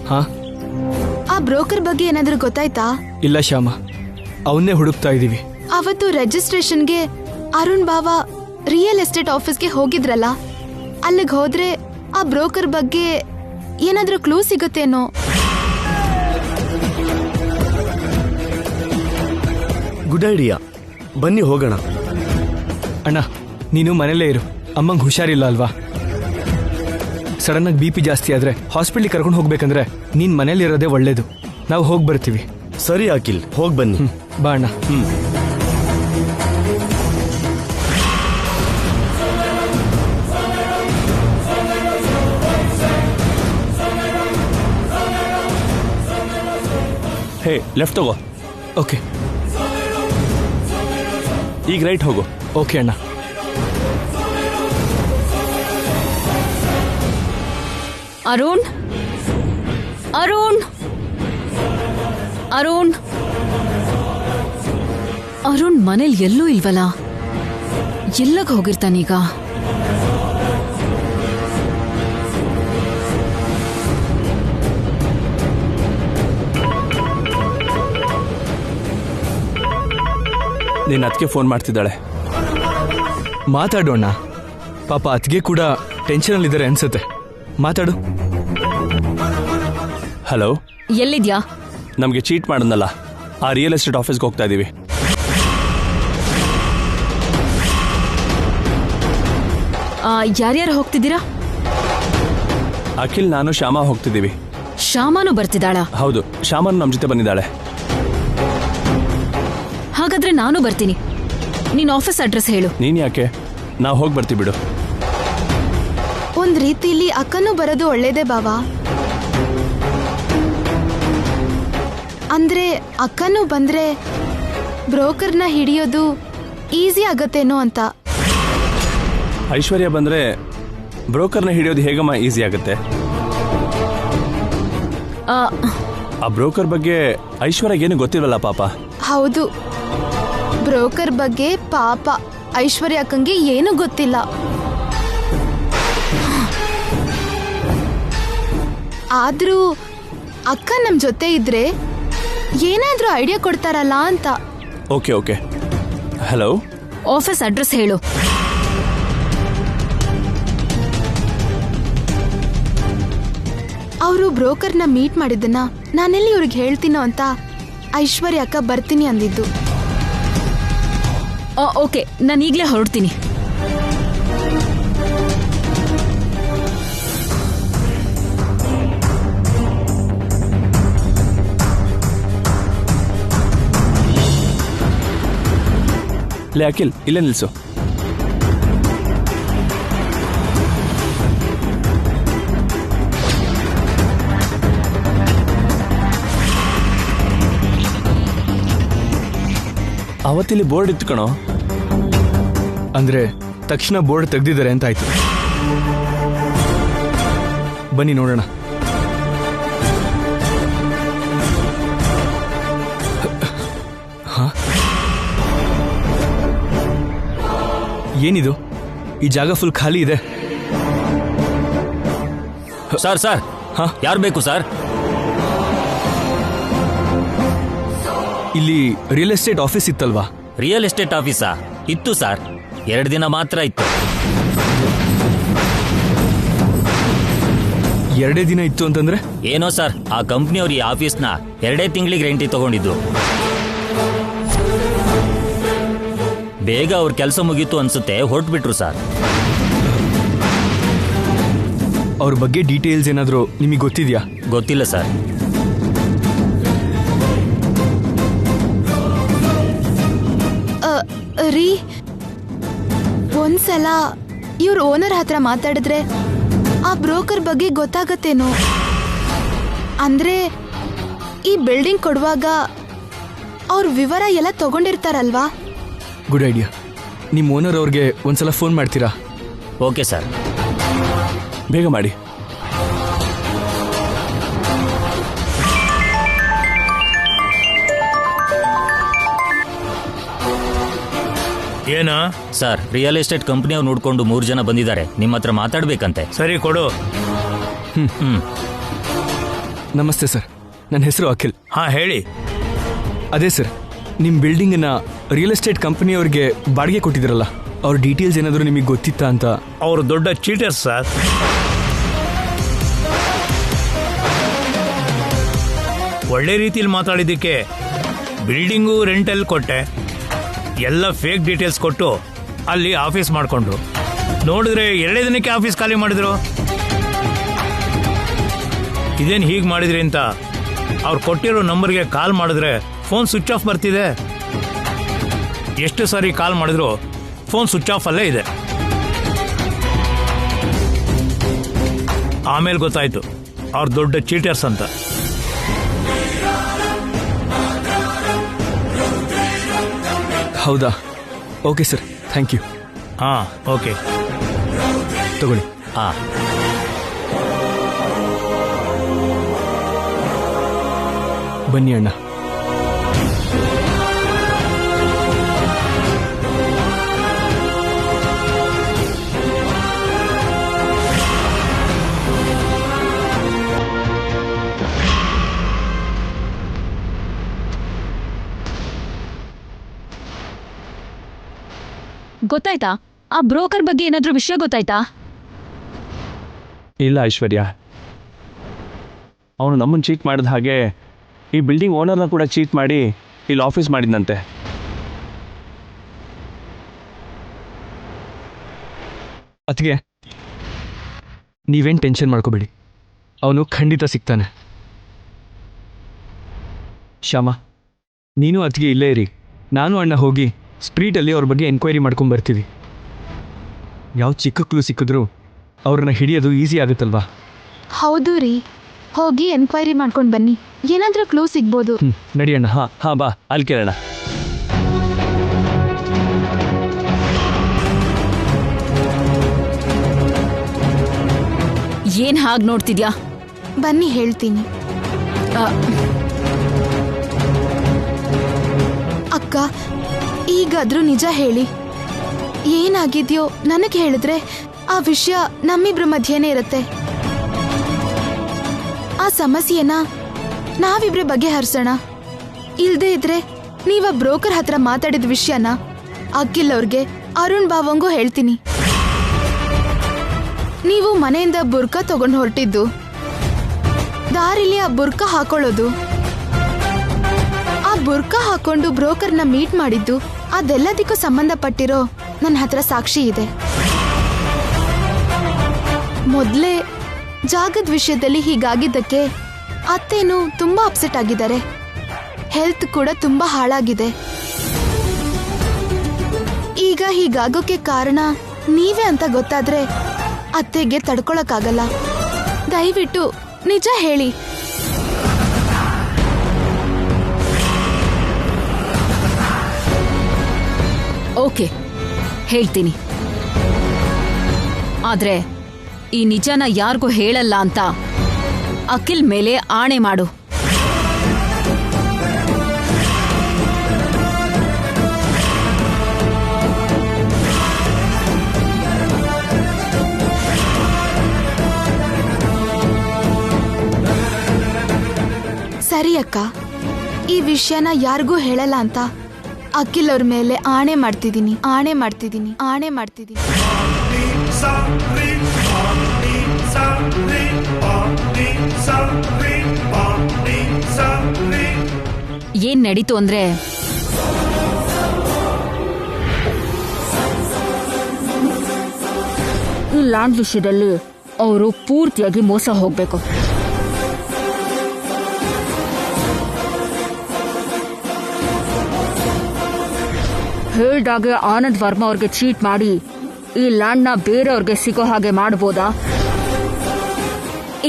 ಹಾ, ಆ ಬ್ರೋಕರ್ ಬಗ್ಗೆ ಏನಾದ್ರೂ ಗೊತ್ತಾಯ್ತಾ? ಇಲ್ಲ ಶ್ಯಾಮ, ಅವನ್ನೇ ಹುಡುಕ್ತಾ ಇದೀವಿ. ಅವತ್ತು ರಿಜಿಸ್ಟ್ರೇಷನ್ಗೆ ಅರುಣ್ ಬಾವ ರಿಯಲ್ ಎಸ್ಟೇಟ್ ಆಫೀಸ್ಗೆ ಹೋಗಿದ್ರಲ್ಲ, ಅಲ್ಲಿಗೆ ಹೋದ್ರೆ ಆ ಬ್ರೋಕರ್ ಬಗ್ಗೆ ಏನಾದ್ರೂ ಕ್ಲೂ ಸಿಗುತ್ತೇನೋ? ಗುಡ್ ಐಡಿಯಾ, ಬನ್ನಿ ಹೋಗೋಣ. ಅಣ್ಣ, ನೀನು ಮನೇಲೇ ಇರು. ಅಮ್ಮಂಗೆ ಹುಷಾರಿಲ್ಲ ಅಲ್ವಾ? ಸಡನ್ನಾಗಿ BP ಜಾಸ್ತಿ ಆದರೆ ಹಾಸ್ಪಿಟ್ಲಿಗೆ ಕರ್ಕೊಂಡು ಹೋಗ್ಬೇಕಂದ್ರೆ ನೀನು ಮನೇಲಿರೋದೇ ಒಳ್ಳೇದು. ನಾವು ಹೋಗಿ ಬರ್ತೀವಿ. ಸರಿ ಅಖಿಲ್, ಹೋಗಿ ಬನ್ನಿ. ಬಾ ಅಣ್ಣ. ಹೇ, ಲೆಫ್ಟ್ ತಗೋ. ಓಕೆ. ಈಗ ರೈಟ್ ಹೋಗು. ಓಕೆ ಅಣ್ಣ. ಅರುಣ್, ಅರುಣ್, ಅರುಣ್, ಅರುಣ್ ಮನೇಲಿ ಎಲ್ಲೂ ಇಲ್ವಲ್ಲ? ಎಲ್ಲಗ ಹೋಗಿರ್ತಾನೀಗ? ನೀನು ಅದಕ್ಕೆ ಫೋನ್ ಮಾಡ್ತಿದ್ದಾಳೆ. ಮಾತಾಡೋಣ. ಪಾಪ ಅತ್ಗೆ ಕೂಡ ಟೆನ್ಷನಲ್ಲಿದ್ದಾರೆ ಅನ್ಸುತ್ತೆ. ಮಾತಾಡು. ಹಲೋ, ಎಲ್ಲಿದ್ಯಾ? ನಮಗೆ ಚೀಟ್ ಮಾಡೋದಲ್ಲ, ಆ ರಿಯಲ್ ಎಸ್ಟೇಟ್ ಆಫೀಸ್ಗೆ ಹೋಗ್ತಾ ಇದ್ದೀವಿ. ಯಾರ್ಯಾರು ಹೋಗ್ತಿದ್ದೀರಾ? ಅಖಿಲ್, ನಾನು, ಶ್ಯಾಮ ಹೋಗ್ತಿದ್ದೀವಿ. ಶ್ಯಾಮನು ಬರ್ತಿದ್ದಾಳ? ಹೌದು, ಶ್ಯಾಮನು ನಮ್ಮ ಜೊತೆ ಬಂದಿದ್ದಾಳೆ. ಹಾಗಾದ್ರೆ ನಾನು ಬರ್ತೀನಿ. ನೀನ್ ಆಫೀಸ್ ಅಡ್ರೆಸ್ ಹೇಳು. ನೀನು ಯಾಕೆ? ನಾವು ಹೋಗಿ ಬರ್ತೀವಿ ಬಿಡು. ಒಂದ್ ರೀತಿಲಿ ಅಕ್ಕನೂ ಬರೋದು ಒಳ್ಳೇದೇ ಬಾವಾ. ಅಂದ್ರೆ ಅಕ್ಕನೂ ಬಂದ್ರೆ ಬ್ರೋಕರ್ನ ಹಿಡಿಯೋದು ಈಸಿ ಆಗತ್ತೇನೋ ಅಂತ. ಐಶ್ವರ್ಯ ಬಂದರೆ ಬ್ರೋಕರ್ನ ಹಿಡಿಯೋದು ಹೇಗಮ್ಮ ಈಸಿ ಆಗುತ್ತೆ? ಆ ಬ್ರೋಕರ್ ಬಗ್ಗೆ ಐಶ್ವರ್ಯಗೇನು ಗೊತ್ತಿಲ್ವಲ್ಲ ಪಾಪ. ಹೌದು, ಬ್ರೋಕರ್ ಬಗ್ಗೆ ಪಾಪ ಐಶ್ವರ್ಯ ಅಕ್ಕಂಗೆ ಏನೂ ಗೊತ್ತಿಲ್ಲ. ಆದ್ರೂ ಅಕ್ಕ ನಮ್ ಜೊತೆ ಇದ್ರೆ ಏನಾದ್ರೂ ಐಡಿಯಾ ಕೊಡ್ತಾರಲ್ಲ ಅಂತ. Okay okay. Hello, office address ಹೇಳು. ಅವರು ಬ್ರೋಕರ್ನ ಮೀಟ್ ಮಾಡಿದ್ದನ್ನ ನಾನೆಲ್ಲಿ ಇವ್ರಿಗೆ ಹೇಳ್ತೀನೋ ಅಂತ ಐಶ್ವರ್ಯ ಅಕ್ಕ ಬರ್ತೀನಿ ಅಂದಿದ್ದು. ಓಕೆ, ನಾನು ಈಗಲೇ ಹೊರಡ್ತೀನಿ. ಲೇ ಅಖಿಲ್, ಇಲ್ಲೇ ನಿಲ್ಸು. ಅವತ್ತಿಲ್ಲಿ ಬೋರ್ಡ್ ಇತ್ತು ಕಣೋ. ಅಂದ್ರೆ ತಕ್ಷಣ ಬೋರ್ಡ್ ತೆಗ್ದಿದ್ದಾರೆ ಅಂತ ಆಯ್ತು. ಬನ್ನಿ ನೋಡೋಣ. ಏನಿದು? ಈ ಜಾಗ ಫುಲ್ ಖಾಲಿ ಇದೆ. ಸರ್ ಸರ್, ಯಾರು ಬೇಕು ಸರ್? ಇಲ್ಲಿ ರಿಯಲ್ ಎಸ್ಟೇಟ್ ಆಫೀಸ್ ಇತ್ತಲ್ವಾ? ರಿಯಲ್ ಎಸ್ಟೇಟ್ ಆಫೀಸಾ? ಇತ್ತು ಸರ್, 2 ದಿನ ಮಾತ್ರ ಇತ್ತು. 2 ದಿನ ಇತ್ತು ಅಂತಂದ್ರೆ? ಏನೋ ಸರ್, ಆ ಕಂಪ್ನಿಯವ್ರು ಈ ಆಫೀಸ್ನ 2 ತಿಂಗಳಿಗೆ ರೆಂಟಿ ತಗೊಂಡಿದ್ದು. ಬೇಗ ಅವ್ರ ಕೆಲಸ ಮುಗೀತು ಅನ್ಸುತ್ತೆ, ಹೊರಟ್ಬಿಟ್ರು ಸರ್. ಅವ್ರ ಬಗ್ಗೆ ಡೀಟೇಲ್ಸ್ ಏನಾದರೂ ನಿಮಗೆ ಗೊತ್ತಿದೆಯಾ? ಗೊತ್ತಿಲ್ಲ ಸರ್. ರೀ, ಒಂದ್ಸಲ ಇವ್ರ ಓನರ್ ಹತ್ರ ಮಾತಾಡಿದ್ರೆ ಆ ಬ್ರೋಕರ್ ಬಗ್ಗೆ ಗೊತ್ತಾಗತ್ತೇನೋ. ಅಂದ್ರೆ ಈ ಬಿಲ್ಡಿಂಗ್ ಕೊಡುವಾಗ ಅವ್ರ ವಿವರ ಎಲ್ಲ ತಗೊಂಡಿರ್ತಾರಲ್ವಾ? Good idea. ನಿಮ್ಮ ಓನರ್ ಅವ್ರಿಗೆ ಒಂದ್ಸಲ ಫೋನ್ ಮಾಡ್ತೀರಾ? Okay sir. ಬೇಗ ಮಾಡಿ. ಏನ ಸರ್, ರಿಯಲ್ ಎಸ್ಟೇಟ್ ಕಂಪ್ನಿಯವ್ರು ನೋಡ್ಕೊಂಡು 3 ಜನ ಬಂದಿದ್ದಾರೆ. ನಿಮ್ಮ ಹತ್ರ ಮಾತಾಡ್ಬೇಕಂತೆ. ಸರಿ, ಕೊಡು. ನಮಸ್ತೆ ಸರ್, ನನ್ನ ಹೆಸರು ಅಖಿಲ್. ಹಾ ಹೇಳಿ. ಅದೇ ಸರ್, ನಿಮ್ಮ ಬಿಲ್ಡಿಂಗನ್ನ ರಿಯಲ್ ಎಸ್ಟೇಟ್ ಕಂಪನಿಯವ್ರಿಗೆ ಬಾಡಿಗೆ ಕೊಟ್ಟಿದ್ದೀರಲ್ಲ, ಅವ್ರ ಡೀಟೇಲ್ಸ್ ಏನಾದರೂ ನಿಮಗೆ ಗೊತ್ತಿತ್ತಾ ಅಂತ. ಅವರು ದೊಡ್ಡ ಚೀಟರ್ಸ್ ಸರ್. ಒಳ್ಳೆ ರೀತಿಯಲ್ಲಿ ಮಾತಾಡಿದ್ದಕ್ಕೆ ಬಿಲ್ಡಿಂಗು ರೆಂಟಲ್ಲಿ ಕೊಟ್ಟೆ, ಎಲ್ಲ ಫೇಕ್ ಡೀಟೇಲ್ಸ್ ಕೊಟ್ಟು ಅಲ್ಲಿ ಆಫೀಸ್ ಮಾಡಿಕೊಂಡ್ರು. ನೋಡಿದ್ರೆ 2 ದಿನಕ್ಕೆ ಆಫೀಸ್ ಖಾಲಿ ಮಾಡಿದ್ರು. ಇದೇನು ಹೀಗೆ ಮಾಡಿದ್ರಿ ಅಂತ ಅವ್ರು ಕೊಟ್ಟಿರೋ ನಂಬರ್ಗೆ ಕಾಲ್ ಮಾಡಿದ್ರೆ ಫೋನ್ ಸ್ವಿಚ್ ಆಫ್ ಬರ್ತಿದೆ. ಎಷ್ಟು ಸಾರಿ ಕಾಲ್ ಮಾಡಿದ್ರು ಫೋನ್ ಸ್ವಿಚ್ ಆಫ್ ಅಲ್ಲೇ ಇದೆ. ಆಮೇಲೆ ಗೊತ್ತಾಯ್ತು ಅವ್ರು ದೊಡ್ಡ ಚೀಟರ್ಸ್ ಅಂತ. ಹೌದಾ? Okay sir, thank you. ಹಾಂ ಓಕೆ ತಗೊಳ್ಳಿ. ಹಾಂ, ಬನ್ನಿ ಅಣ್ಣ. ಗೊತ್ತಾಯ್ತಾ? ಆ ಬ್ರೋಕರ್ ಬಗ್ಗೆ ಏನಾದ್ರೂ ವಿಷಯ ಗೊತ್ತಾಯ್ತಾ? ಇಲ್ಲ ಐಶ್ವರ್ಯ, ಅವನು ನಮ್ಮನ್ನು ಚೀಟ್ ಮಾಡಿದ ಹಾಗೆ ಈ ಬಿಲ್ಡಿಂಗ್ ಓನರ್ನ ಕೂಡ ಚೀಟ್ ಮಾಡಿ ಇಲ್ಲಿ ಆಫೀಸ್ ಮಾಡಿದ್ನಂತೆ. ಅದಕ್ಕೆ ನೀವೇನು ಟೆನ್ಷನ್ ಮಾಡ್ಕೋಬೇಡಿ, ಅವನು ಖಂಡಿತ ಸಿಗ್ತಾನೆ. ಶ್ಯಾಮ, ನೀನು ಅದಕ್ಕೆ ಇಲ್ಲೇ ಇರಿ, ನಾನು ಅಣ್ಣ ಹೋಗಿ ಸ್ಟ್ರೀಟಲ್ಲಿ ಅವ್ರ ಬಗ್ಗೆ ಎನ್ಕ್ವೈರಿ ಮಾಡ್ಕೊಂಡು ಬರ್ತೀವಿ. ಯಾವ ಚಿಕ್ಕ ಕ್ಲೂ ಸಿಕ್ಕಿದ್ರು ಅವ್ರನ್ನ ಹಿಡಿಯೋದು ಈಸಿ ಆಗುತ್ತಲ್ವಾ? ಹೌದು ರೀ, ಹೋಗಿ ಎನ್ಕ್ವೈರಿ ಮಾಡ್ಕೊಂಡು ಬನ್ನಿ, ಏನಾದ್ರೂ ಕ್ಲೂ ಸಿಗ್ಬೋದು. ನಡಿಯಣ್ಣ. ಹಾಂ ಬಾ, ಅಲ್ಲಿ ಕೇಳೋಣ. ಏನ್ ಹಾಗೆ ನೋಡ್ತಿದ್ಯಾ? ಬನ್ನಿ ಹೇಳ್ತೀನಿ. ಅಕ್ಕ, ಈಗಾದ್ರೂ ನಿಜ ಹೇಳಿ, ಏನಾಗಿದ್ಯೋ ನನಗೆ ಹೇಳಿದ್ರೆ ಆ ವಿಷಯ ನಮ್ಮಿಬ್ರ ಮಧ್ಯೆನೇ ಇರುತ್ತೆ. ಆ ಸಮಸ್ಯೆನ ನಾವಿಬ್ರ ಬಗೆಹರಿಸೋಣ. ಇಲ್ದೇ ಇದ್ರೆ ನೀವ ಬ್ರೋಕರ್ ಹತ್ರ ಮಾತಾಡಿದ ವಿಷಯನ ಅಖಿಲ್ ಅವ್ರಿಗೆ, ಅರುಣ್ ಬಾವಂಗೂ ಹೇಳ್ತೀನಿ. ನೀವು ಮನೆಯಿಂದ ಬುರ್ಕಾ ತಗೊಂಡು ಹೊರಟಿದ್ದು, ದಾರಿಲಿ ಆ ಬುರ್ಕಾ ಹಾಕೊಳ್ಳೋದು, ಆ ಬುರ್ಕಾ ಹಾಕೊಂಡು ಬ್ರೋಕರ್ನ ಮೀಟ್ ಮಾಡಿದ್ದು, ಅದೆಲ್ಲದಕ್ಕೂ ಸಂಬಂಧಪಟ್ಟಿರೋ ನನ್ನ ಹತ್ರ ಸಾಕ್ಷಿ ಇದೆ. ಮೊದಲೇ ಜಾಗದ ವಿಷಯದಲ್ಲಿ ಹೀಗಾಗಿದ್ದಕ್ಕೆ ಅತ್ತೇನು ತುಂಬಾ ಅಪ್ಸೆಟ್ ಆಗಿದ್ದಾರೆ. ಹೆಲ್ತ್ ಕೂಡ ತುಂಬಾ ಹಾಳಾಗಿದೆ. ಈಗ ಹೀಗಾಗೋಕೆ ಕಾರಣ ನೀವೇ ಅಂತ ಗೊತ್ತಾದ್ರೆ ಅತ್ತೆಗೆ ತಡ್ಕೊಳಕ್ಕಾಗಲ್ಲ. ದಯವಿಟ್ಟು ನಿಜ ಹೇಳಿ. ಓಕೆ, ಹೇಳ್ತೀನಿ. ಆದ್ರೆ ಈ ನಿಜನ ಯಾರಿಗೂ ಹೇಳಲ್ಲ ಅಂತ ಅಖಿಲ್ ಮೇಲೆ ಆಣೆ ಮಾಡು. ಸರಿ ಅಕ್ಕ, ಈ ವಿಷಯನ ಯಾರಿಗೂ ಹೇಳಲ್ಲ ಅಂತ ಅಖಿಲ್ ಅವ್ರ ಮೇಲೆ ಆಣೆ ಮಾಡ್ತಿದ್ದೀನಿ. ಏನ್ ನಡೀತು ಅಂದ್ರೆ, ಈ ಲ್ಯಾಂಡ್ ವಿಷಯದಲ್ಲಿ ಅವರು ಪೂರ್ತಿಯಾಗಿ ಮೋಸ ಹೋಗ್ಬೇಕು. ಹೇಳ್ದಾಗೆ ಆನಂದ್ ವರ್ಮಾ ಅವ್ರಿಗೆ ಚೀಟ್ ಮಾಡಿ ಈ ಲ್ಯಾಂಡ್ನ ಬೇರೆಯವ್ರಿಗೆ ಸಿಗೋ ಹಾಗೆ ಮಾಡ್ಬೋದಾ?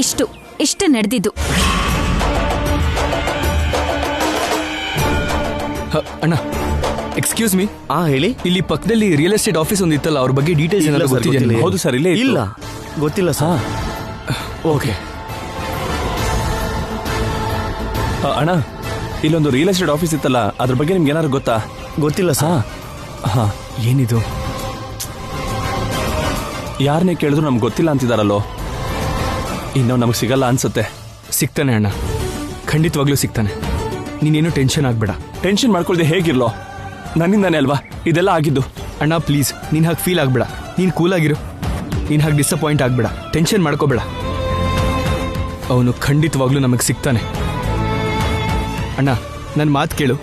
ಇಷ್ಟು ನಡೆದಿದ್ದು. ಅಣ್ಣ, ಎಕ್ಸ್ಕ್ಯೂಸ್ ಮೀ. ಹೇಳಿ. ಇಲ್ಲಿ ಪಕ್ಕದಲ್ಲಿ ರಿಯಲ್ ಎಸ್ಟೇಟ್ ಆಫೀಸ್ ಒಂದು ಇತ್ತಲ್ಲ, ಅವ್ರ ಬಗ್ಗೆ ಡೀಟೇಲ್ಸ್ ಏನಾದ್ರು ಗೊತ್ತಿದೆಯಾ? ಹೌದು ಸರ್, ಇಲ್ಲೇ ಇಲ್ಲ, ಗೊತ್ತಿಲ್ಲ ಸರ್. ಓಕೆ ಅಣ್ಣ, ಇಲ್ಲೊಂದು ರಿಯಲ್ ಎಸ್ಟೇಟ್ ಆಫೀಸ್ ಇತ್ತಲ್ಲ, ಅದ್ರ ಬಗ್ಗೆ ನಿಮ್ಗೆ ಏನಾದ್ರು ಗೊತ್ತಾ? ಗೊತ್ತಿಲ್ಲ ಸರ್. ಏನಿದು? ಯಾರನ್ನೇ ಕೇಳಿದ್ರು ನಮ್ಗೆ ಗೊತ್ತಿಲ್ಲ ಅಂತಿದಾರಲ್ಲೋ. ಇನ್ನೂ ನಮಗೆ ಸಿಗಲ್ಲ ಅನ್ಸುತ್ತೆ. ಸಿಗ್ತಾನೆ ಅಣ್ಣ, ಖಂಡಿತವಾಗ್ಲೂ ಸಿಗ್ತಾನೆ. ನೀನೇನು ಟೆನ್ಷನ್ ಆಗಬೇಡ. ಟೆನ್ಷನ್ ಮಾಡ್ಕೊಳ್ದೆ ಹೇಗಿರ್ಲೋ? ನನ್ನಿಂದಾನೆ ಅಲ್ವಾ ಇದೆಲ್ಲ ಆಗಿದ್ದು. ಅಣ್ಣ ಪ್ಲೀಸ್, ನೀನು ಹಾಗೆ ಫೀಲ್ ಆಗಬೇಡ. ನೀನು ಕೂಲಾಗಿರು. ನೀನು ಹಾಗೆ ಡಿಸಪಾಯಿಂಟ್ ಆಗಬೇಡ, ಟೆನ್ಷನ್ ಮಾಡ್ಕೋಬೇಡ. ಅವನು ಖಂಡಿತವಾಗ್ಲೂ ನಮಗೆ ಸಿಗ್ತಾನೆ. ಅಣ್ಣ, ನನ್ನ ಮಾತು ಕೇಳು.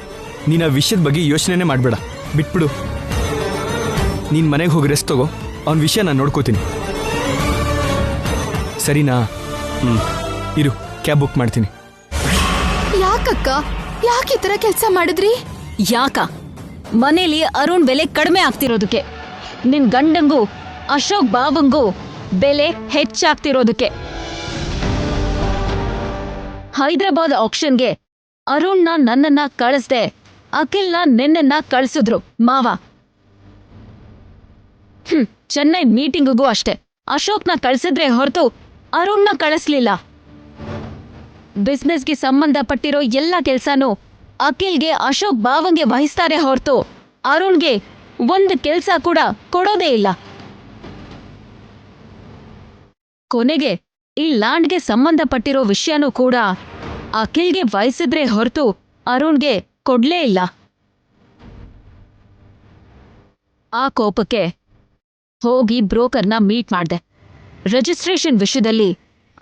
ನೀನು ಆ ವಿಷಯದ ಬಗ್ಗೆ ಯೋಚನೆನೇ ಮಾಡಬೇಡ, ಬಿಟ್ಬಿಡು. ನೀನು ಮನೆಗೆ ಹೋಗಿ ರೆಸ್ಟ್ ತಗೋ. ಅವನ ವಿಷಯ ನಾನು ನೋಡ್ಕೋತೀನಿ, ಸರಿನಾ? ಇರು, ಕ್ಯಾಬ್ ಬುಕ್ ಮಾಡ್ತೀನಿ. ಯಾಕಕ್ಕ, ಯಾಕೆ ಈ ತರ ಕೆಲಸ ಮಾಡಿದ್ರಿ? ಯಾಕ? ಮನೇಲಿ ಅರುಣ್ ಬೆಲೆ ಕಡಿಮೆ ಆಗ್ತಿರೋದಕ್ಕೆ, ನಿನ್ ಗಂಡಂಗೂ ಅಶೋಕ್ ಬಾವಂಗೂ ಬೆಲೆ ಹೆಚ್ಚಾಗ್ತಿರೋದಕ್ಕೆ. ಹೈದರಾಬಾದ್ ಆಕ್ಷನ್ಗೆ ಅರುಣ್ನ ನನ್ನನ್ನ ಕಳಿಸ್ದೆ, ಅಖಿಲ್ನ ನಿನ್ನನ್ನ ಕಳಿಸಿದ್ರು ಮಾವ. ಚೆನ್ನೈ ಮೀಟಿಂಗಿಗೂ ಅಷ್ಟೇ ಅಶೋಕ್ನ ಕಳಿಸಿದ್ರೆ ಹೊರತು ಅರುಣ್ನ ಕಳಿಸ್ಲಿಲ್ಲ. ಬಿಸ್ನೆಸ್ಗೆ ಸಂಬಂಧಪಟ್ಟಿರೋ ಎಲ್ಲ ಕೆಲ್ಸಾನು ಅಖಿಲ್ಗೆ ಅಶೋಕ್ ಬಾವಂಗೆ ವಹಿಸ್ತಾರೆ ಹೊರತು ಅರುಣ್ಗೆ ಒಂದು ಕೆಲ್ಸ ಕೂಡ ಕೊಡೋದೇ ಇಲ್ಲ. ಕೊನೆಗೆ ಈ ಲ್ಯಾಂಡ್ಗೆ ಸಂಬಂಧಪಟ್ಟಿರೋ ವಿಷಯನೂ ಕೂಡ ಅಖಿಲ್ಗೆ ವಹಿಸಿದ್ರೆ ಹೊರತು ಅರುಣ್ಗೆ ಕೊಡ್ಲೇ ಇಲ್ಲ. ಆ ಕೋಪಕ್ಕೆ ಹೋಗಿ ಬ್ರೋಕರ್ನ ಮೀಟ್ ಮಾಡ್ದೆ. ರಿಜಿಸ್ಟ್ರೇಷನ್ ವಿಷಯದಲ್ಲಿ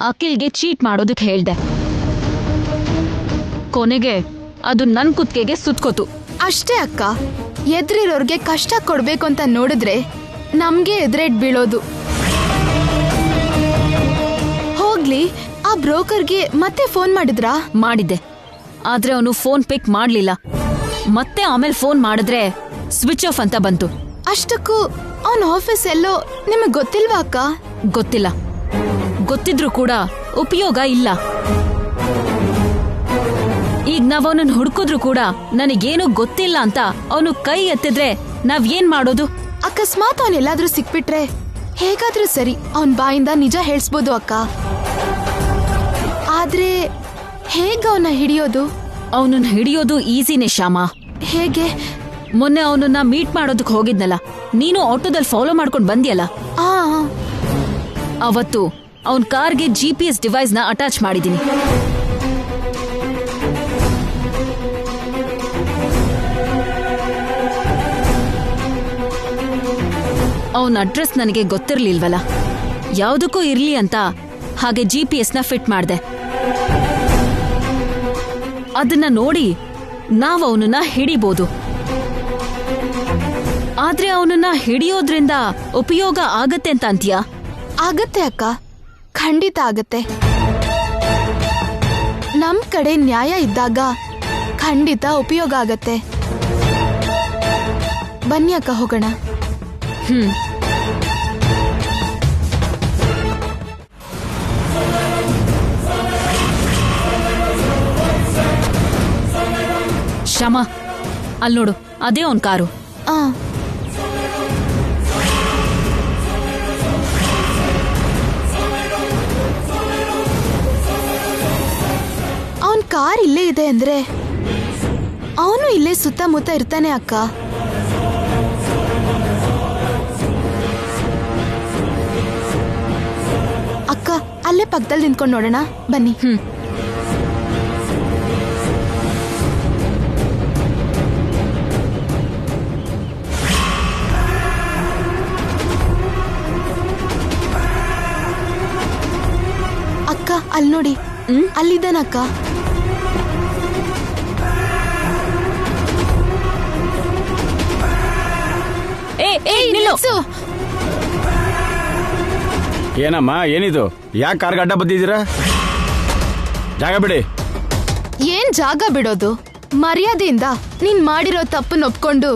ಅಖಿಲ್ಗೆ ಚೀಟ್ ಮಾಡೋದಕ್ಕೆ ಹೇಳ್ದೆ. ಕೊನೆಗೆ ಅದು ನನ್ ಕುತ್ತಿಗೆಗೆ ಸುತ್ಕೋತು. ಅಷ್ಟೇ ಅಕ್ಕ, ಎದ್ರಿರೋರ್ಗೆ ಕಷ್ಟ ಕೊಡ್ಬೇಕು ಅಂತ ನೋಡಿದ್ರೆ ನಮ್ಗೆ ಎದುರೇಟ್ ಬೀಳೋದು. ಹೋಗ್ಲಿ, ಆ ಬ್ರೋಕರ್ಗೆ ಮತ್ತೆ ಫೋನ್ ಮಾಡಿದ್ರಾ? ಮಾಡಿದ್ದೆ, ಆದ್ರೆ ಅವನು ಫೋನ್ ಪಿಕ್ ಮಾಡ್ಲಿಲ್ಲ. ಮತ್ತೆ ಆಮೇಲೆ ಫೋನ್ ಮಾಡಿದ್ರೆ ಸ್ವಿಚ್ ಆಫ್ ಅಂತ ಬಂತು. ಅಷ್ಟಕ್ಕೂ ಅವನ ಆಫೀಸ್ ಎಲ್ಲೋ ನಿಮಗ್ ಗೊತ್ತಿಲ್ವಾ ಅಕ್ಕ? ಗೊತ್ತಿಲ್ಲ. ಗೊತ್ತಿದ್ರು ಕೂಡ ಉಪಯೋಗ ಇಲ್ಲ. ಈಗ ನಾವ್ ಅವನನ್ನ ಹುಡುಕಿದ್ರು ಕೂಡ ನನಗೇನು ಗೊತ್ತಿಲ್ಲ ಅಂತ ಅವನು ಕೈ ಎತ್ತಿದ್ರೆ ನಾವ್ ಏನ್ ಮಾಡೋದು? ಅಕಸ್ಮಾತ್ ಅವನೆಲ್ಲಾದ್ರೂ ಸಿಕ್ಬಿಟ್ರೆ ಹೇಗಾದ್ರೂ ಸರಿ ಅವನ್ ಬಾಯಿಂದ ನಿಜ ಹೇಳ್ಸ್ಬೋದು ಅಕ್ಕ. ಆದ್ರೆ ಹೇಗ ಅವನ್ನ ಹಿಡಿಯೋದು? ಅವನನ್ನ ಹಿಡಿಯೋದು ಈಸಿನೇ ಶ್ಯಾಮ. ಹೇಗೆ? ಮೊನ್ನೆ ಅವನನ್ನ ಮೀಟ್ ಮಾಡೋದಕ್ಕೆ ಹೋಗಿದ್ನಲ್ಲ, ನೀನು ಆಟೋದಲ್ಲಿ ಫಾಲೋ ಮಾಡ್ಕೊಂಡು ಬಂದಿಯಲ್ಲ, ಆ ಅವತ್ತು ಅವನ್ ಕಾರ್ಗೆ GPS ಡಿವೈಸ್ ನ ಅಟ್ಯಾಚ್ ಮಾಡಿದೀನಿ. ಅವನ ಅಡ್ರೆಸ್ ನನಗೆ ಗೊತ್ತಿರ್ಲಿಲ್ವಲ್ಲ, ಯಾವುದಕ್ಕೂ ಇರ್ಲಿ ಅಂತ ಹಾಗೆ GPS ನ ಫಿಟ್ ಮಾಡ್ದೆ. ಅದನ್ನ ನೋಡಿ ನಾವ್ ಅವನನ್ನ ಹಿಡಿಬೋದು. ಆದ್ರೆ ಅವನನ್ನ ಹಿಡಿಯೋದ್ರಿಂದ ಉಪಯೋಗ ಆಗತ್ತೆ ಅಂತ ಅಂತೀಯಾ? ಆಗತ್ತೆ ಅಕ್ಕ, ಖಂಡಿತ ಆಗತ್ತೆ. ನಮ್ ಕಡೆ ನ್ಯಾಯ ಇದ್ದಾಗ ಖಂಡಿತ ಉಪಯೋಗ ಆಗತ್ತೆ. ಬನ್ನಿ ಅಕ್ಕ, ಹೋಗೋಣ. ಶ್ಯಾಮ, ಅಲ್ಲಿ ನೋಡು, ಅದೇ ಅವನ್ ಕಾರು. ಅವನ್ ಕಾರ್ ಇಲ್ಲೇ ಇದೆ ಅಂದ್ರೆ ಅವನು ಇಲ್ಲೇ ಸುತ್ತಮುತ್ತ ಇರ್ತಾನೆ ಅಕ್ಕ. ಅಕ್ಕ, ಅಲ್ಲೇ ಪಕ್ಕದಲ್ಲಿ ನಿಂತ್ಕೊಂಡು ನೋಡೋಣ, ಬನ್ನಿ. ಅಕ್ಕ, ಅಲ್ಲಿ ನೋಡಿ, ಅಲ್ಲಿದ್ದಾನಕ್ಕ. ನಿಲ್ಸು. ಏನಮ್ಮ, ಏನಿದು? ಯಾಕೆ ಕಾರ್ಗೆ ಅಡ್ಡ ಬದ್ದಿದ್ದೀರಾ? ಜಾಗ ಬಿಡಿ. ಏನ್ ಜಾಗ ಬಿಡೋದು? ಮರ್ಯಾದೆಯಿಂದ ನೀನ್ ಮಾಡಿರೋ ತಪ್ಪನ್ನ ಒಪ್ಕೊಂಡು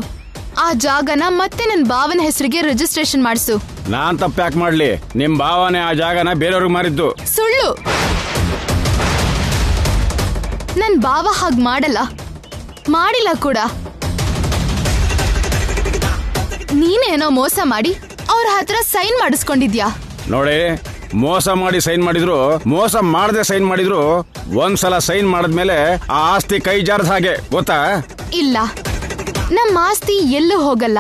ಆ ಜಾಗನ ಮತ್ತೆ ನನ್ ಭಾವನ ಹೆಸರಿಗೆ ರಿಜಿಸ್ಟ್ರೇಷನ್ ಮಾಡಿಸು. ನಾನ್ ತಪ್ಪು ಯಾಕೆ ಮಾಡ್ಲಿ? ನಿಮ್ ಭಾವನೆ ಆ ಜಾಗನ ಬೇರೆಯವ್ರಿಗೆ ಮಾರಿದ್ದು. ಸುಳ್ಳು. ನನ್ ಭಾವ ಹಾಗ್ ಮಾಡಲ್ಲ, ಮಾಡಿಲ್ಲ ಕೂಡ. ನೀನೇನೋ ಮೋಸ ಮಾಡಿ ಅವ್ರ ಹತ್ರ ಸೈನ್ ಮಾಡಿಸ್ಕೊಂಡಿದ್ಯಾ. ನೋಡಿ, ಮೋಸ ಮಾಡಿ ಸೈನ್ ಮಾಡಿದ್ರು, ಮೋಸ ಮಾಡದೆ ಸೈನ್ ಮಾಡಿದ್ರು, ಒಂದ್ಸಲ ಸೈನ್ ಮಾಡಿದ್ಮೇಲೆ ಆ ಆಸ್ತಿ ಕೈ ಜಾರದ ಹಾಗೆ, ಗೊತ್ತಾ? ಇಲ್ಲ, ನಮ್ಮ ಆಸ್ತಿ ಎಲ್ಲೂ ಹೋಗಲ್ಲ.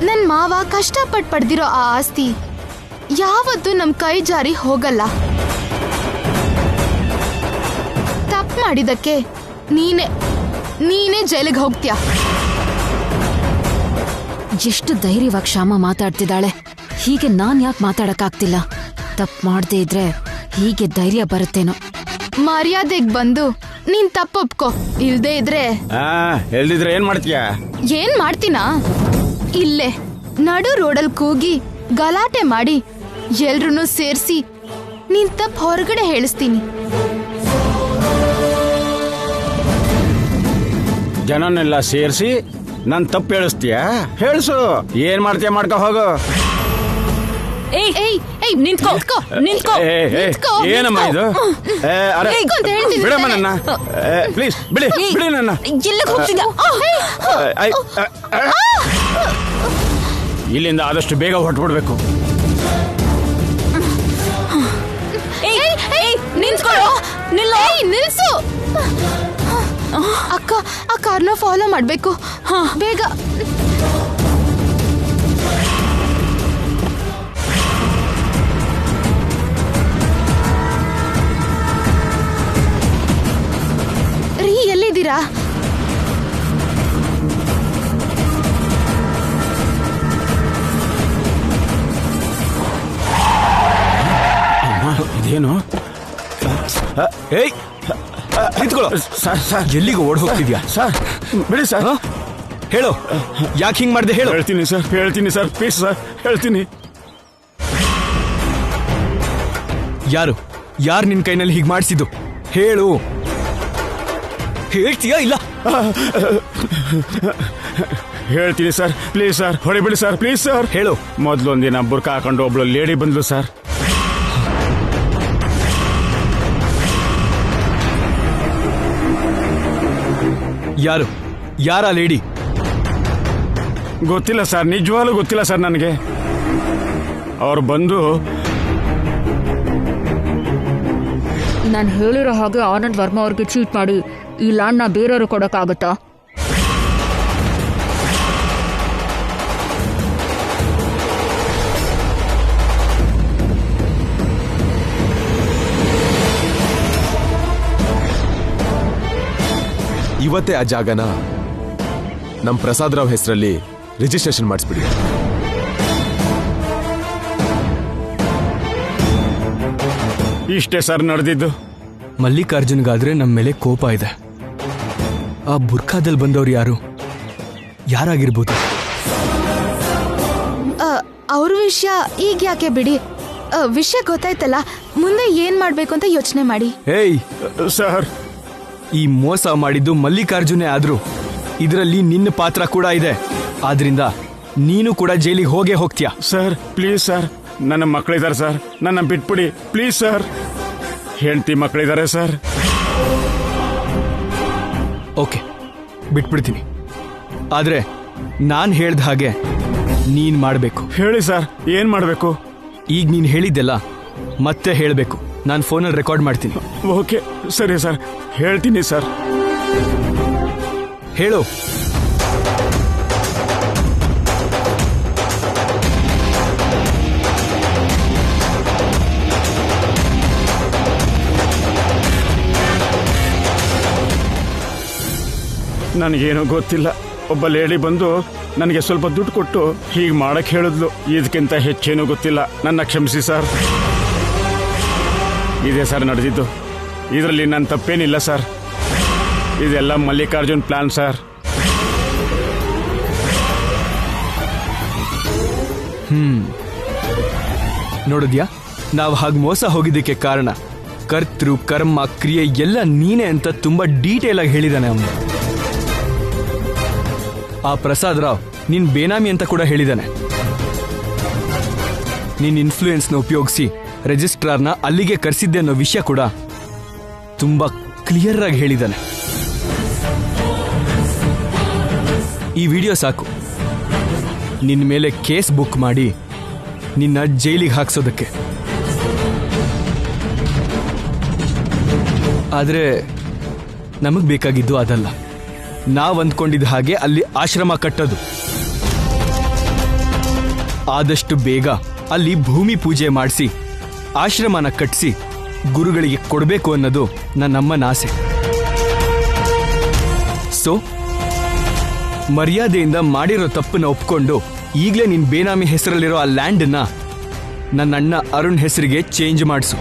ನನ್ ಮಾವ ಕಷ್ಟಪಟ್ಟು ಪಡೆದಿರೋ ಆ ಆಸ್ತಿ ಯಾವತ್ತೂ ನಮ್ ಕೈ ಜಾರಿ ಹೋಗಲ್ಲ. ತಪ್ಪು ಮಾಡಿದಕ್ಕೆ ನೀನೇ ಜೈಲಿಗೆ ಹೋಗ್ತೀಯ. ಎಷ್ಟು ಧೈರ್ಯವಾಗಿ ಶ್ಯಾಮ ಮಾತಾಡ್ತಿದ್ದಾಳೆ. ಹೀಗೆ ನಾನ್ ಯಾಕೆ ಮಾತಾಡಕ್ಕಾಗ್ತಿಲ್ಲ? ತಪ್ಪು ಮಾಡದೇ ಇದ್ರೆ ಹೀಗೆ ಧೈರ್ಯ ಬರುತ್ತೇನೋ. ಮರ್ಯಾದೆಗ್ ಬಂದು ನೀನ್ ತಪ್ಪೊಪ್ಕೋ, ಇಲ್ದೇ ಇದ್ರೆ ಎಲ್ದಿದ್ರೆ ಏನ್ ಮಾಡ್ತೀಯ? ಏನ್ ಮಾಡ್ತೀನಾ? ಇಲ್ಲೇ ನಡು ರೋಡಲ್ ಕೂಗಿ ಗಲಾಟೆ ಮಾಡಿ ಎಲ್ರೂ ಸೇರ್ಸಿ ನೀನ್ ತಪ್ಪು ಹೊರಗಡೆ ಹೇಳಿಸ್ತೀನಿ. ಜನನೆಲ್ಲ ಸೇರಿಸಿ ನನ್ ತಪ್ಪು ಹೇಳಿಸ್ತೀಯ? ಹೇಳ್ಸು, ಏನ್ ಮಾಡ್ತೀಯ ಮಾಡ್ಕೊ ಹೋಗು. ಏನಮ್ಮ ಇದು? ಬಿಡಮ್ಮ ನನ್ನ, ಪ್ಲೀಸ್ ಬಿಡಿ ನನ್ನ. ಇಲ್ಲಿಂದ ಆದಷ್ಟು ಬೇಗ ಹೊರಟ್ಬಿಡ್ಬೇಕು. ನಿಲ್ಸು ಅಕ್ಕ, ಆ ಕಾರ್ನ ಫಾಲೋ ಮಾಡ್ಬೇಕು ಬೇಗ. ರೀ, ಎಲ್ಲಿದ್ದೀರಾ? ಇದೇನು? ಏಯ್ ನಿಂತ್ಕೊಳ್ಳೋ. ಸರ್ ಎಲ್ಲಿಗೆ ಓಡ್ ಹೋಗ್ತಿದ್ಯಾ? ಸರ್ ಬಿಡಿ ಸರ್. ಹೇಳು, ಯಾಕೆ ಹಿಂಗ್ ಮಾಡ್ದೆ ಹೇಳು. ಹೇಳ್ತೀನಿ ಸರ್ ಪ್ಲೀಸ್ ಸರ್, ಹೇಳ್ತೀನಿ. ಯಾರು ನಿನ್ ಕೈನಲ್ಲಿ ಹೀಗ್ ಮಾಡಿಸಿದ್ದು? ಹೇಳು. ಹೇಳ್ತೀಯಾ ಇಲ್ಲ? ಹೇಳ್ತೀನಿ ಸರ್, ಪ್ಲೀಸ್ ಸರ್, ಹೊಡಿಬಿಡಿ ಸರ್, ಪ್ಲೀಸ್ ಸರ್. ಹೇಳು. ಮೊದ್ಲೊಂದಿನ ಬುರ್ಕ ಹಾಕೊಂಡು ಒಬ್ಳು ಲೇಡಿ ಬಂದ್ಲು ಸರ್. ಯಾರ ಲೇಡಿ? ಗೊತ್ತಿಲ್ಲ ಸರ್, ನಿಜವಾಗ್ಲೂ ಗೊತ್ತಿಲ್ಲ ಸರ್ ನನಗೆ. ಅವ್ರು ಬಂದು ನಾನು ಹೇಳಿರೋ ಹಾಗೆ ಆನಂದ್ ವರ್ಮಾ ಅವ್ರಿಗೆ ಚೀಟ್ ಮಾಡಿ ಈ ಲ್ಯಾಂಡ್ನ ಬೇರೆಯವರು ಕೊಡೋಕ್ಕಾಗತ್ತಾ? ಇವತ್ತೇ ಆ ಜಾಗನ ನಮ್ ಪ್ರಸಾದ್ ರಾವ್ ಹೆಸರಲ್ಲಿ ರಿಜಿಸ್ಟ್ರೇಷನ್ ಮಾಡಿಸ್ಬಿಡಿ. ಇಷ್ಟೇ ಸರ್ ನಡೆದಿದ್ದು. ಮಲ್ಲಿಕಾರ್ಜುನ್ಗಾದ್ರೆ ನಮ್ಮ ಮೇಲೆ ಕೋಪ ಇದೆ. ಆ ಬುರ್ಖಾದಲ್ಲಿ ಬಂದವ್ರು ಯಾರಾಗಿರ್ಬೋದು? ಅವ್ರ ವಿಷಯ ಈಗ ಯಾಕೆ ಬಿಡಿ, ವಿಷಯ ಗೊತ್ತಾಯ್ತಲ್ಲ, ಮುಂದೆ ಏನ್ ಮಾಡ್ಬೇಕು ಅಂತ ಯೋಚನೆ ಮಾಡಿ. ಏಯ್ ಸರ್, ಈ ಮೋಸ ಮಾಡಿದ್ದು ಮಲ್ಲಿಕಾರ್ಜುನೇ ಆದ್ರೂ ಇದರಲ್ಲಿ ನಿನ್ನ ಪಾತ್ರ ಕೂಡ ಇದೆ. ಆದ್ರಿಂದ ನೀನು ಕೂಡ ಜೈಲಿಗೆ ಹೋಗೇ ಹೋಗ್ತೀಯ. ಸರ್ ಪ್ಲೀಸ್ ಸರ್, ನನ್ನ ಮಕ್ಕಳಿದ್ದಾರೆ ಸರ್, ನನ್ನ ಬಿಟ್ಬಿಡಿ ಪ್ಲೀಸ್ ಸರ್. ಹೆಂಡತಿ ಮಕ್ಕಳಿದ್ದಾರೆ ಸರ್. ಓಕೆ, ಬಿಟ್ಬಿಡ್ತೀನಿ. ಆದ್ರೆ ನಾನ್ ಹೇಳ್ದ ಹಾಗೆ ನೀನ್ ಮಾಡ್ಬೇಕು. ಹೇಳಿ ಸರ್, ಏನ್ ಮಾಡ್ಬೇಕು? ಈಗ ನೀನ್ ಹೇಳಿದ್ದೆಲ್ಲ ಮತ್ತೆ ಹೇಳ್ಬೇಕು. ನಾನು ಫೋನಲ್ಲಿ ರೆಕಾರ್ಡ್ ಮಾಡ್ತೀನಿ. ಓಕೆ ಸರಿ ಸರ್, ಹೇಳ್ತೀನಿ ಸರ್. ಹೇಳು. ನನಗೇನು ಗೊತ್ತಿಲ್ಲ. ಒಬ್ಬ ಲೇಡಿ ಬಂದು ನನಗೆ ಸ್ವಲ್ಪ ದುಡ್ಡು ಕೊಟ್ಟು ಹೀಗೆ ಮಾಡಕ್ ಹೇಳಿದ್ಲು. ಇದಕ್ಕಿಂತ ಹೆಚ್ಚೇನು ಗೊತ್ತಿಲ್ಲ. ನನ್ನ ಕ್ಷಮಿಸಿ ಸರ್. ಇದೇ ಸರ್ ನಡೆದಿದ್ದು. ಇದರಲ್ಲಿ ನನ್ನ ತಪ್ಪೇನಿಲ್ಲ ಸರ್. ಇದೆಲ್ಲ ಮಲ್ಲಿಕಾರ್ಜುನ್ ಪ್ಲಾನ್ ಸರ್. ನೋಡಿದ್ಯಾ, ನಾವು ಹಾಗೆ ಮೋಸ ಹೋಗಿದ್ದಕ್ಕೆ ಕಾರಣ ಕರ್ತೃ ಕರ್ಮ ಕ್ರಿಯೆ ಎಲ್ಲ ನೀನೆ ಅಂತ ತುಂಬಾ ಡೀಟೇಲ್ ಆಗಿ ಹೇಳಿದಾನೆ ಅವನು. ಆ ಪ್ರಸಾದ್ ರಾವ್ ನಿನ್ ಬೇನಾಮಿ ಅಂತ ಕೂಡ ಹೇಳಿದಾನೆ. ನಿನ್ ಇನ್ಫ್ಲೂಯೆನ್ಸ್ನ ಉಪಯೋಗಿಸಿ ರಿಜಿಸ್ಟ್ರಾರ್ನ ಅಲ್ಲಿಗೆ ಕರೆಸಿದ್ದೆ ಅನ್ನೋ ವಿಷಯ ಕೂಡ ತುಂಬಾ ಕ್ಲಿಯರ್ ಆಗಿ ಹೇಳಿದಾನೆ. ಈ ವಿಡಿಯೋ ಸಾಕು ನಿನ್ನ ಮೇಲೆ ಕೇಸ್ ಬುಕ್ ಮಾಡಿ ನಿನ್ನ ಜೈಲಿಗೆ ಹಾಕ್ಸೋದಕ್ಕೆ. ಆದ್ರೆ ನಮಗ್ ಬೇಕಾಗಿದ್ದು ಅದಲ್ಲ. ನಾವ್ ಅಂದ್ಕೊಂಡಿದ್ದ ಹಾಗೆ ಅಲ್ಲಿ ಆಶ್ರಮ ಕಟ್ಟೋದು. ಆದಷ್ಟು ಬೇಗ ಅಲ್ಲಿ ಭೂಮಿ ಪೂಜೆ ಮಾಡಿಸಿ ಆಶ್ರಮನ ಕಟ್ಟಿಸಿ ಗುರುಗಳಿಗೆ ಕೊಡಬೇಕು ಅನ್ನೋದು ನನ್ನಮ್ಮನ ಆಸೆ. ಸೊ ಮರ್ಯಾದೆಯಿಂದ ಮಾಡಿರೋ ತಪ್ಪನ್ನ ಒಪ್ಕೊಂಡು ಈಗಲೇ ನಿನ್ ಬೇನಾಮಿ ಹೆಸರಲ್ಲಿರೋ ಆ ಲ್ಯಾಂಡನ್ನ ನನ್ನ ಅಣ್ಣ ಅರುಣ್ ಹೆಸರಿಗೆ ಚೇಂಜ್ ಮಾಡಿಸು.